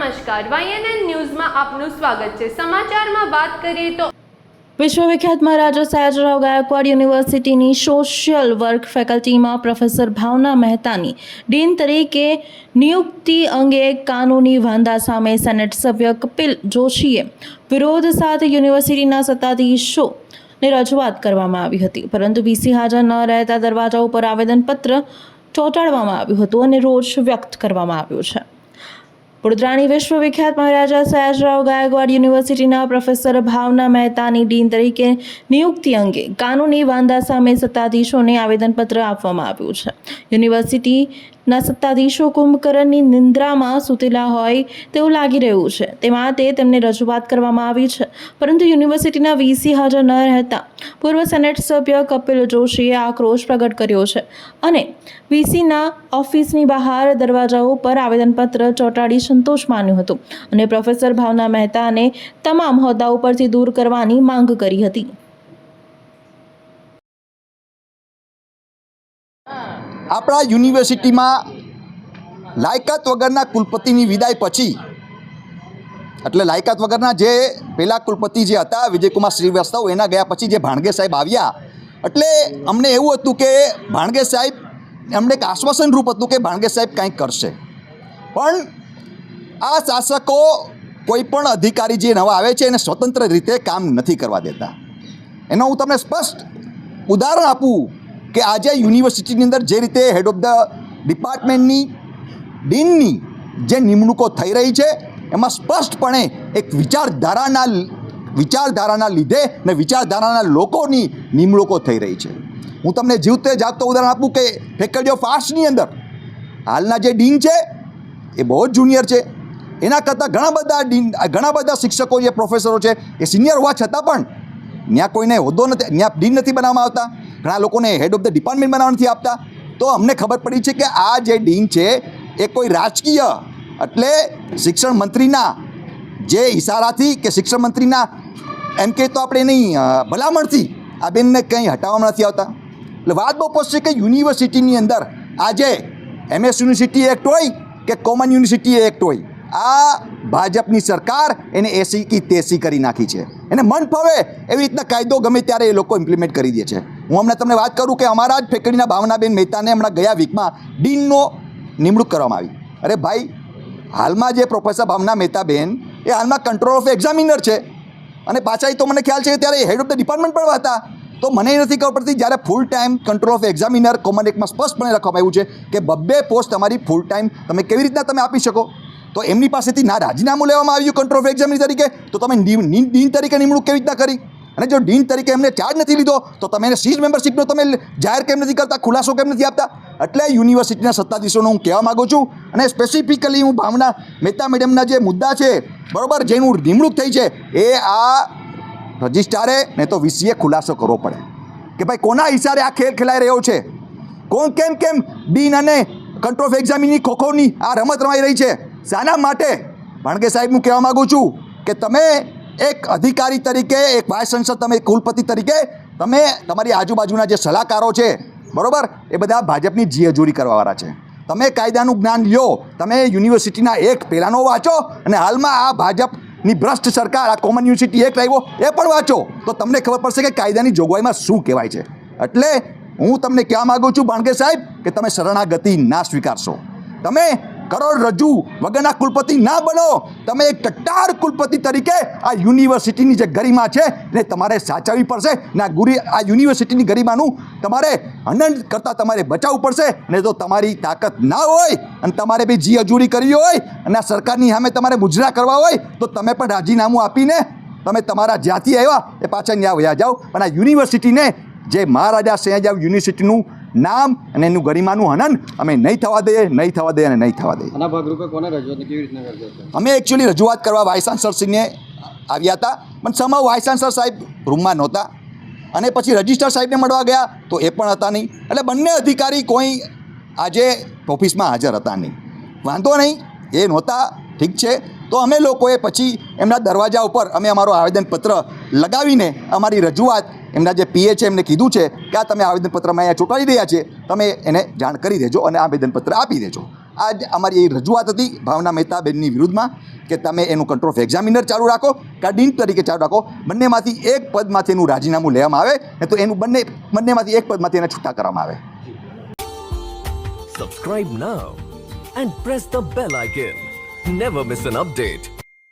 નમસ્કાર, YNN ન્યૂઝમાં આપનું સ્વાગત છે। સમાચારમાં વાત કરીએ તો વિશ્વવિખ્યાત મહારાજા સયાજીરાવ ગાયકવાડ યુનિવર્સિટીની સોશિયલ વર્ક ફેકલ્ટીમાં પ્રોફેસર ભાવના મહેતાની ડીન તરીકે નિયુક્તિ અંગે કાનૂની વાંધા સામે સેનેટ સભ્ય કપિલ જોશીએ વિરોધ સાથે યુનિવર્સિટીના સત્તાધીશોને રજૂઆત કરવામાં આવી હતી, પરંતુ વીસી હાજર ન રહેતા દરવાજા ઉપર આવેદનપત્ર ચોંટાડવામાં આવ્યું હતું અને રોષ વ્યક્ત કરવામાં આવ્યો છે। વડોદરાની વિશ્વવિખ્યાત મહારાજા સયાજીરાવ ગાયકવાડ યુનિવર્સિટીના પ્રોફેસર ભાવના મહેતાની ડીન તરીકે નિયુક્તિ અંગે કાનૂની વાંધા સામે સત્તાધીશોને આવેદનપત્ર આપવામાં આવ્યું છે। યુનિવર્સિટીના સત્તાધીશો કુંભકર્ણની નિંદ્રામાં સૂતેલા હોય તેવું લાગી રહ્યું છે, તે માટે તેમને રજૂઆત કરવામાં આવી છે, પરંતુ યુનિવર્સિટીના વીસી હાજર ન રહેતા પૂર્વ સેનેટ સભ્ય કપિલ જોશીએ આક્રોશ પ્રગટ કર્યો છે અને વીસીના ઓફિસની બહાર દરવાજાઓ પર આવેદનપત્ર ચોંટાડી સંતોષ માન્યો હતો અને પ્રોફેસર ભાવના મહેતાને તમામ હોદ્દા ઉપરથી દૂર કરવાની માંગ કરી હતી। આપણા યુનિવર્સિટીમાં લાયકાત વગરના કુલપતિની વિદાય પછી, એટલે લાયકાત વગરના જે પહેલા કુલપતિ જે હતા વિજયકુમાર શ્રીવાસ્તવ, એના ગયા પછી જે ભાણગે સાહેબ આવ્યા, એટલે અમને એવું હતું કે ભાણગે સાહેબ, અમને એક આશ્વાસન રૂપ હતું કે ભાણગે સાહેબ કંઈક કરશે, પણ આ શાસકો કોઈ પણ અધિકારી જે નવા આવે છે એને સ્વતંત્ર રીતે કામ નથી કરવા દેતા। એનો હું તમને સ્પષ્ટ ઉદાહરણ આપું કે આજે યુનિવર્સિટીની અંદર જે રીતે હેડ ઓફ ધ ડિપાર્ટમેન્ટની ડીનની જે નિમણૂકો થઈ રહી છે, એમાં સ્પષ્ટપણે એક વિચારધારાના લીધે ને વિચારધારાના લોકોની નિમણૂકો થઈ રહી છે। હું તમને જીવતે જાગતો ઉદાહરણ આપું કે ફેકલ્ટી ઓફ આર્ટ્સની અંદર હાલના જે ડીન છે એ બહુ જ જુનિયર છે, એના કરતાં ઘણા બધા શિક્ષકો જે પ્રોફેસરો છે એ સિનિયર હોવા છતાં પણ ત્યાં કોઈને હોદ્દો નથી, ત્યાં ડીન નથી બનાવવામાં આવતા, ઘણા લોકોને હેડ ઓફ ધ ડિપાર્ટમેન્ટ બનાવવા નથી આપતા। તો અમને ખબર પડી છે કે આ જે ડીન છે એ કોઈ રાજકીય, એટલે શિક્ષણ મંત્રીના જે ઇશારાથી કે શિક્ષણ મંત્રીના એમ કે તો આપણે એની ભલામણથી આ બેનને કંઈ હટાવવામાં નથી આવતા। એટલે વાત બહુ સ્પષ્ટ છે કે યુનિવર્સિટીની અંદર આજે MS યુનિવર્સિટી એક્ટ હોય કે કોમન યુનિવર્સિટી એક્ટ હોય, આ ભાજપની સરકાર એને એસી કી તેસી કરી નાખી છે, એને મન ફાવે એવી રીતના કાયદો ગમે ત્યારે એ લોકો ઇમ્પ્લિમેન્ટ કરી દે છે। હું હમણાં તમને વાત કરું કે અમારા જ ફેકલ્ટીના ભાવનાબેન મહેતાને હમણાં ગયા વીકમાં ડીનનો નિમણૂક કરવામાં આવી। અરે ભાઈ, હાલમાં જે પ્રોફેસર ભાવના મહેતાબેન એ હાલમાં કંટ્રોલ ઓફ એક્ઝામિનર છે અને પાછા એ તો મને ખ્યાલ છે કે ત્યારે હેડ ઓફ ધ ડિપાર્ટમેન્ટ પણ હતા। તો મને એ નથી ખબર પડતી, જ્યારે full time control of examiner common એક્ટમાં સ્પષ્ટપણે લખવામાં આવ્યું છે કે 2 પોસ્ટ તમારી ફૂલ ટાઈમ તમે કેવી રીતના તમે આપી શકો? તો એમની પાસેથી ના રાજીનામું લેવામાં આવ્યું કંટ્રોલ ઓફ એક્ઝામિનર તરીકે, તો તમે ડીન તરીકે નિમણૂક કેવી રીતના કરી? અને જો ડીન તરીકે એમને ચાર્જ નથી લીધો તો તમે એને સીઝ મેમ્બરશીપનો તમે જાહેર કેમ નથી કરતા, ખુલાસો કેમ નથી આપતા? એટલે યુનિવર્સિટીના સત્તાધીશોને હું કહેવા માગું છું, અને સ્પેસિફિકલી હું ભાવના મહેતા મેડમના જે મુદ્દા છે, બરાબર, જેનું નિમણૂક થઈ છે, એ આ રજિસ્ટ્રારે ને તો વીસીએ ખુલાસો કરવો પડે કે ભાઈ કોના ઇશારે આ ખેલ ખેલાઈ રહ્યો છે, કોણ કેમ ડીન અને કંટ્રોલ ઓફ એક્ઝામિનની ખોખોની આ રમત રમાઈ રહી છે, શાના માટે? ભાણગે સાહેબ, હું કહેવા માગું છું કે તમે એક અધિકારી તરીકે, એક વાઇસ ચાન્સલર, તમે કુલપતિ તરીકે તમે તમારી આજુબાજુના જે સલાહકારો છે, બરાબર, એ બધા ભાજપની જીહજૂરી કરવાવાળા છે। તમે કાયદાનું જ્ઞાન લ્યો, તમે યુનિવર્સિટીના એક્ટ પહેલાંનો વાંચો અને હાલમાં આ ભાજપની ભ્રષ્ટ સરકાર આ કોમન યુનિવર્સિટી એક્ટ આવ્યો એ પણ વાંચો, તો તમને ખબર પડશે કે કાયદાની જોગવાઈમાં શું કહેવાય છે। એટલે હું તમને કહેવા માગું છું ભાણગે સાહેબ કે તમે શરણાગતિ ના સ્વીકારશો, તમે કરોડરજ્જુ વગરના કુલપતિ ના બનો, તમે એક કટ્ટાર કુલપતિ તરીકે આ યુનિવર્સિટીની જે ગરિમા છે એને તમારે સાચવવી પડશે ને આ યુનિવર્સિટીની ગરિમાનું તમારે હનન કરતાં તમારે બચાવવું પડશે। ને જો તમારી તાકાત ના હોય અને તમારે બી જીહજૂરી કરવી હોય અને આ સરકારની સામે તમારે મુજરા કરવા હોય તો તમે પણ રાજીનામું આપીને તમે તમારા જ્યાંથી આવ્યા એ પાછા ત્યાં વયા જાઓ, પણ આ યુનિવર્સિટીને જે મહારાજા સયાજીરાવ યુનિવર્સિટીનું નામ અને એનું ગરિમાનું હનન અમે નહીં થવા દઈએ અને નહીં થવા દઈએ। આના ભાગરૂપે કોને રજૂઆત કેવી રીતના કરજો? અમે એકચ્યુઅલી રજૂઆત કરવા વાઇસ ચાન્સલરશ્રીને આવ્યા હતા, પણ સમય વાઇસ ચાન્સલર સાહેબ રૂમમાં નહોતા અને પછી રજિસ્ટ્રાર સાહેબને મળવા ગયા તો એ પણ હતા નહીં, એટલે બંને અધિકારી કોઈ આજે ઓફિસમાં હાજર હતા નહીં। વાંધો નહીં, એ નહોતા, ઠીક છે। તો અમે લોકોએ પછી એમના દરવાજા ઉપર અમે અમારો આવેદનપત્ર લગાવીને અમારી રજૂઆત એમના જે પીએ છે એમને કીધું છે કે આ તમે આવેદનપત્રમાં અહીંયા ચોંટાડી રહ્યા છે, તમે એને જાણ કરી દેજો અને આવેદનપત્ર આપી દેજો। આ જ અમારી એ રજૂઆત હતી ભાવના મહેતા બેનની વિરુદ્ધમાં કે તમે એનું કંટ્રોલ ઓફ એક્ઝામિનર ચાલુ રાખો કે ડીન તરીકે ચાલુ રાખો. બંનેમાંથી એક પદમાંથી એનું રાજીનામું લેવામાં આવે ને તો એનું બંનેમાંથી એક પદમાંથી એને છૂટા કરવામાં આવે. Subscribe now and press the bell icon. Never miss an update.